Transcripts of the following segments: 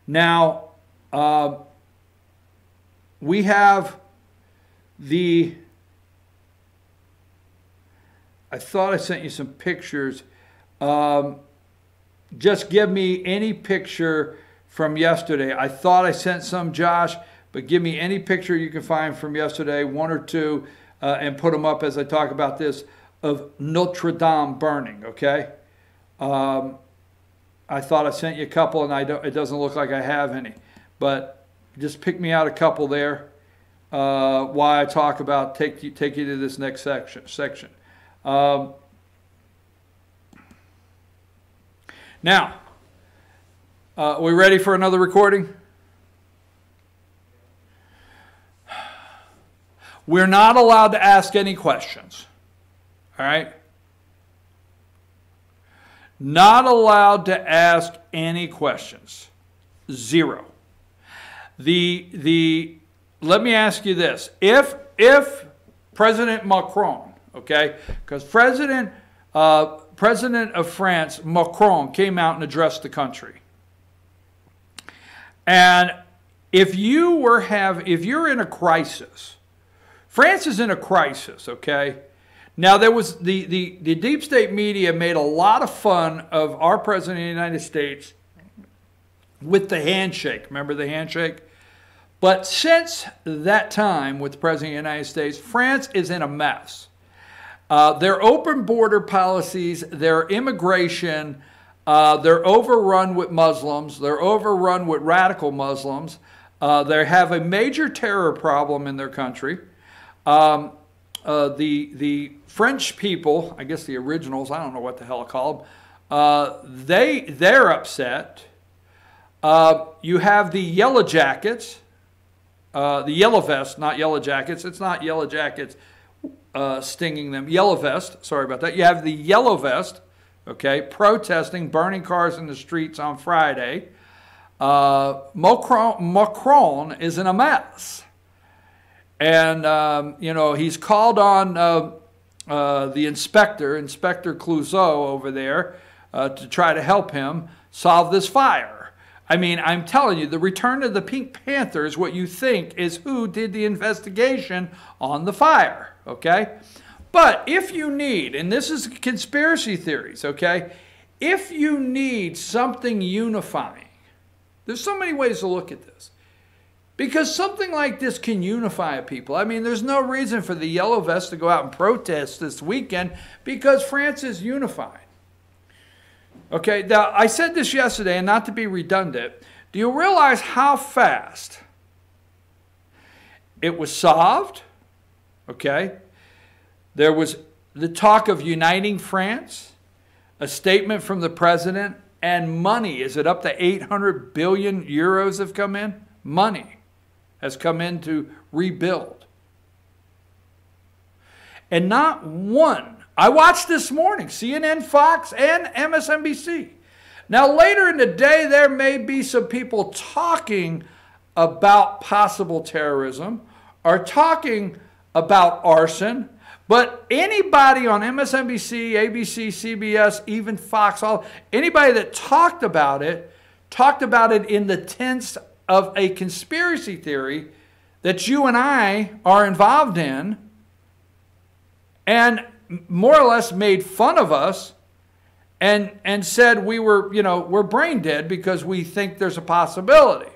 Now, we have the, I thought I sent you some pictures. Just give me any picture from yesterday. I thought I sent some, Josh, but give me any picture you can find from yesterday, one or two, and put them up as I talk about this, of Notre Dame burning, okay? I thought I sent you a couple, and it doesn't look like I have any. But just pick me out a couple there while I talk about, take you to this next section. Now, are we ready for another recording? We're not allowed to ask any questions. All right? Not allowed to ask any questions. Zero. Let me ask you this. If President Macron, okay, because President of France, Macron, came out and addressed the country. And if you're in a crisis, France is in a crisis, okay? Now, there was the deep state media made a lot of fun of our president of the United States with the handshake. Remember the handshake? But since that time with the president of the United States, France is in a mess. Their open border policies, their immigration, they're overrun with Muslims. They're overrun with radical Muslims. They have a major terror problem in their country. The French people, I guess the originals, I don't know what the hell I call them, they're upset. You have the yellow jackets, the yellow vests, not yellow jackets. It's not yellow jackets stinging them. Yellow vest, sorry about that. You have the yellow vest, okay, protesting, burning cars in the streets on Friday. Macron is in a mess. And, you know, he's called on the Inspector Clouseau over there to try to help him solve this fire. I mean, I'm telling you, the return of the Pink Panthers, what you think is who did the investigation on the fire, okay? But if you need, and this is conspiracy theories, okay? If you need something unifying, there's so many ways to look at this. Because something like this can unify people. I mean, there's no reason for the yellow vests to go out and protest this weekend because France is unified. Okay, now I said this yesterday, and not to be redundant, do you realize how fast it was solved? Okay, there was the talk of uniting France, a statement from the president, and money. Is it up to 800 billion euros have come in? Money has come in to rebuild. And not one, I watched this morning, CNN, Fox, and MSNBC. Now later in the day, there may be some people talking about possible terrorism or talking about arson, but anybody on MSNBC, ABC, CBS, even Fox, anybody that talked about it in the tense of a conspiracy theory that you and I are involved in, and more or less made fun of us and said we were, you know, we're brain dead because we think there's a possibility.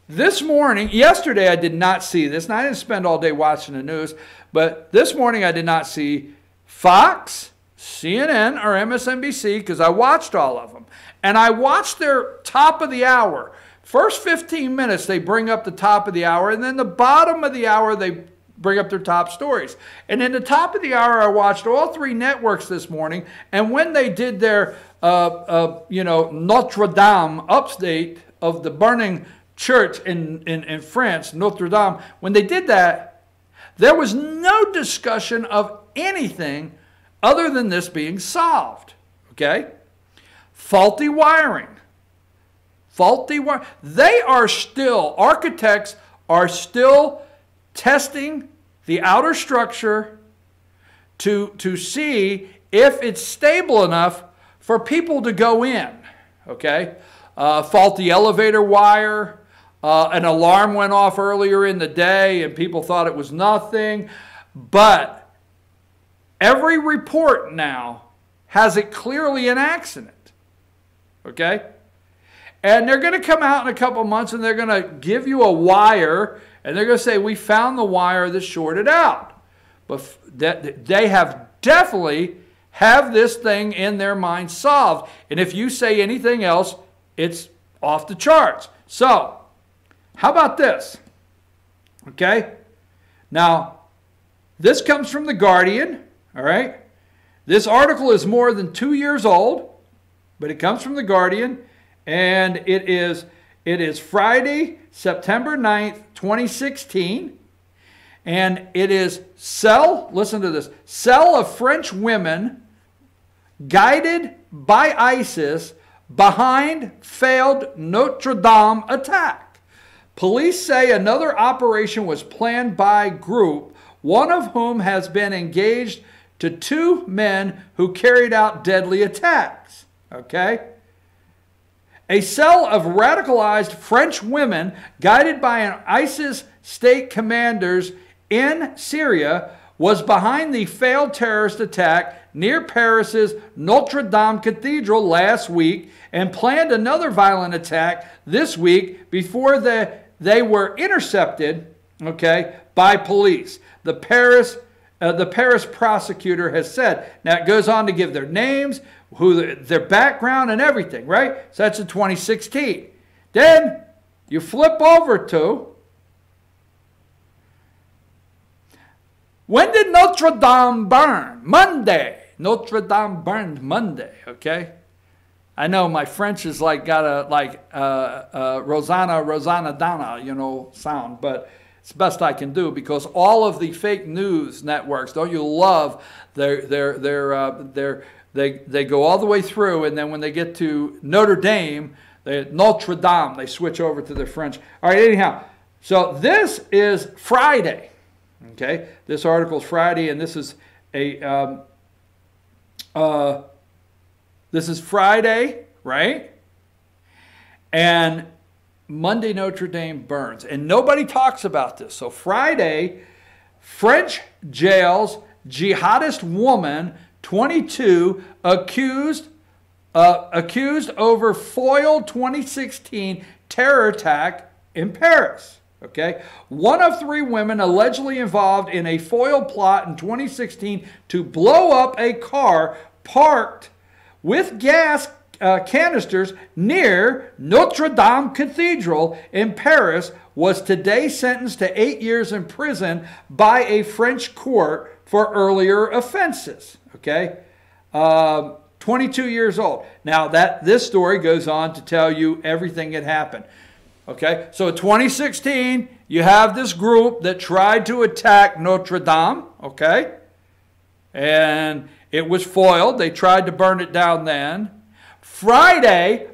This morning, yesterday I did not see this, and I didn't spend all day watching the news, but this morning I did not see Fox, CNN, or MSNBC because I watched all of them. And I watched their top of the hour. First 15 minutes, they bring up the top of the hour, and then the bottom of the hour, they bring up their top stories. And in the top of the hour, I watched all three networks this morning, and when they did their, you know, Notre Dame update of the burning church in France, Notre Dame, when they did that, there was no discussion of anything other than this being solved, okay? Faulty wiring. Faulty wiring. They are still, architects are still testing the outer structure to see if it's stable enough for people to go in, okay? faulty elevator wire. An alarm went off earlier in the day and people thought it was nothing. But every report now has it clearly an accident. Okay? And they're going to come out in a couple months and they're going to give you a wire and they're going to say, we found the wire that shorted out. But they have definitely have this thing in their mind solved. And if you say anything else, it's off the charts. So, how about this? Okay? Now, this comes from The Guardian, all right? This article is more than 2 years old, but it comes from The Guardian, and it is Friday, September 9th, 2016, and it is listen to this, cell of French women guided by ISIS behind failed Notre Dame attack. Police say another operation was planned by group, one of whom has been engaged to 2 men who carried out deadly attacks. Okay? A cell of radicalized French women guided by an ISIS state commanders in Syria was behind the failed terrorist attack near Paris's Notre Dame Cathedral last week and planned another violent attack this week before they were intercepted, okay, by police. The Paris prosecutor has said. Now it goes on to give their names, their background and everything, right? So that's in 2016. Then you flip over to, when did Notre Dame burn? Monday. Notre Dame burned Monday, okay? I know my French is like got a Rosanna Donna, you know, sound, but it's the best I can do because all of the fake news networks, don't you love they go all the way through, and then when they get to Notre Dame, Notre Dame, they switch over to the French. All right, anyhow, so this is Friday. Okay, this article is Friday, and this is this is Friday, right? And Monday Notre Dame burns, and nobody talks about this. So Friday, French jails jihadist woman, 22, accused over foiled 2016 terror attack in Paris. Okay, one of 3 women allegedly involved in a foil plot in 2016 to blow up a car parked with gas canisters near Notre Dame Cathedral in Paris was today sentenced to 8 years in prison by a French court for earlier offenses. Okay, 22 years old. Now this story goes on to tell you everything that happened. Okay, so in 2016, you have this group that tried to attack Notre Dame, okay? And it was foiled. They tried to burn it down then. Friday,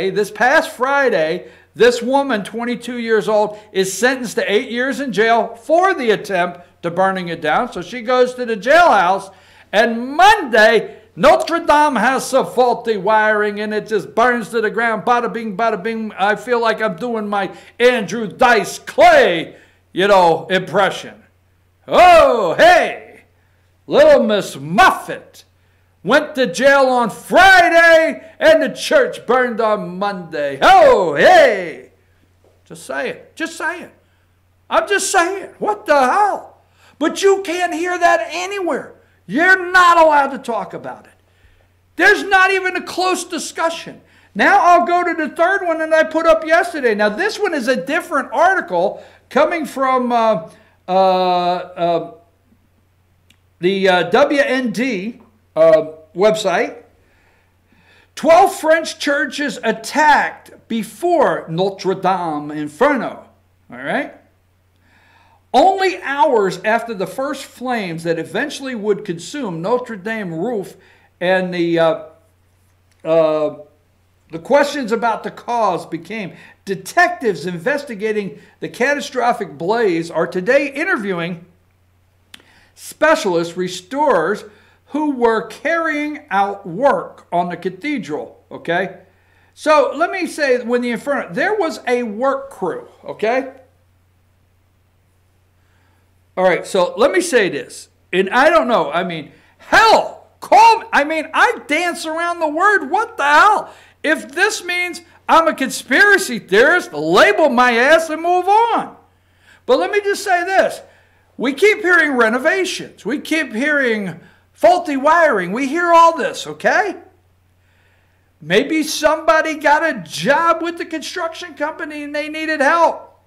this past Friday, this woman, 22 years old, is sentenced to 8 years in jail for the attempt to burning it down. So she goes to the jailhouse, and Monday, Notre Dame has some faulty wiring and it just burns to the ground. Bada bing, bada bing. I feel like I'm doing my Andrew Dice Clay, you know, impression. Oh, hey, little Miss Muffet went to jail on Friday and the church burned on Monday. Oh, hey. Just saying. Just saying. I'm just saying. What the hell? But you can't hear that anywhere. You're not allowed to talk about it. There's not even a close discussion. Now I'll go to the third one that I put up yesterday. Now this one is a different article coming from the WND website. 12 French churches attacked before Notre Dame Inferno. All right? Only hours after the first flames that eventually would consume Notre Dame roof and the questions about the cause became, detectives investigating the catastrophic blaze are today interviewing specialist restorers who were carrying out work on the cathedral, okay? So let me say, when the Inferno, there was a work crew, okay? All right, so let me say this. And I don't know, I mean, hell, call me. I mean, I dance around the word, what the hell? If this means I'm a conspiracy theorist, label my ass and move on. But let me just say this. We keep hearing renovations. We keep hearing faulty wiring. We hear all this, okay? Maybe somebody got a job with the construction company and they needed help.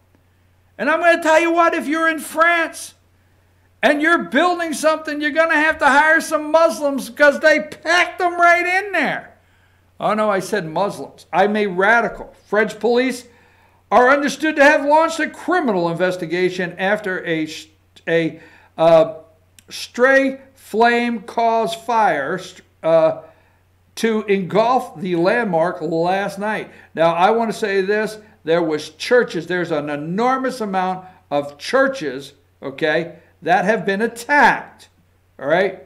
And I'm going to tell you what, if you're in France and you're building something, you're going to have to hire some Muslims because they packed them right in there. Oh no, I said Muslims. I'm a radical. French police are understood to have launched a criminal investigation after a stray flame caused fire to engulf the landmark last night. Now, I want to say this. There was churches. There's an enormous amount of churches, okay, that have been attacked, all right?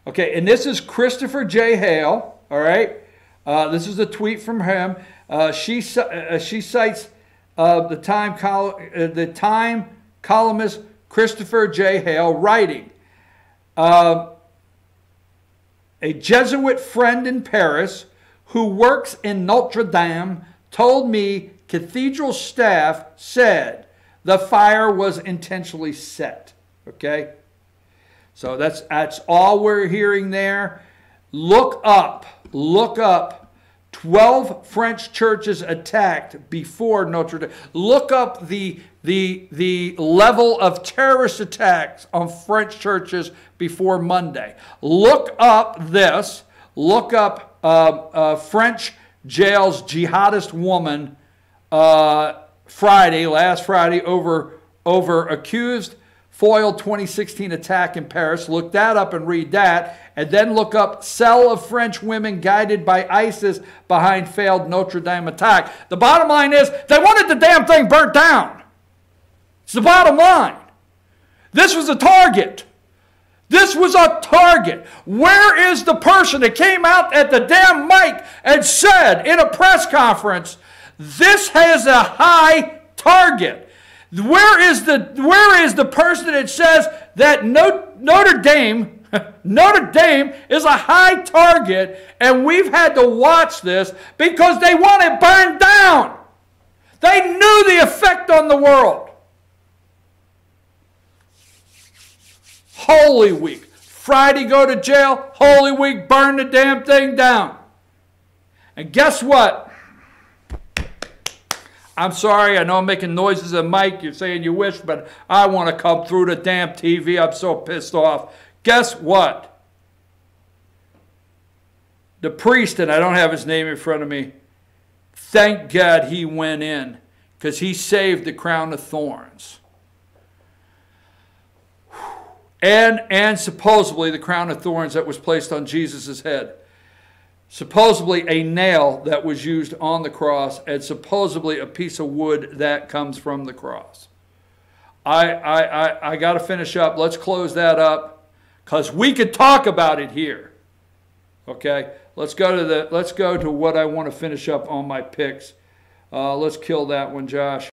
Okay, and this is Christopher J. Hale, all right? This is a tweet from him. She cites the Time columnist Christopher J. Hale writing, a Jesuit friend in Paris who works in Notre Dame told me cathedral staff said the fire was intentionally set, okay? So that's all we're hearing there. Look up 12 French churches attacked before Notre Dame. Look up the level of terrorist attacks on French churches before Monday. Look up this. Look up French jails jihadist woman last Friday over accused foiled 2016 attack in Paris. Look that up and read that. And then look up cell of French women guided by ISIS behind failed Notre Dame attack. The bottom line is they wanted the damn thing burnt down. It's the bottom line. This was a target. This was a target. Where is the person that came out at the damn mic and said in a press conference, this has a high target? Where is the person that says that Notre Dame is a high target, and we've had to watch this because they want it burned down? They knew the effect on the world. Holy Week. Friday go to jail. Holy Week burn the damn thing down. And guess what? I'm sorry, I know I'm making noises at Mike. You're saying you wish, but I want to come through the damn TV. I'm so pissed off. Guess what? The priest, and I don't have his name in front of me, thank God he went in because he saved the crown of thorns. And supposedly the crown of thorns that was placed on Jesus' head. Supposedly a nail that was used on the cross, and supposedly a piece of wood that comes from the cross. I got to finish up. Let's close that up because we could talk about it here. Okay, let's go to what I want to finish up on my picks. Let's kill that one, Josh.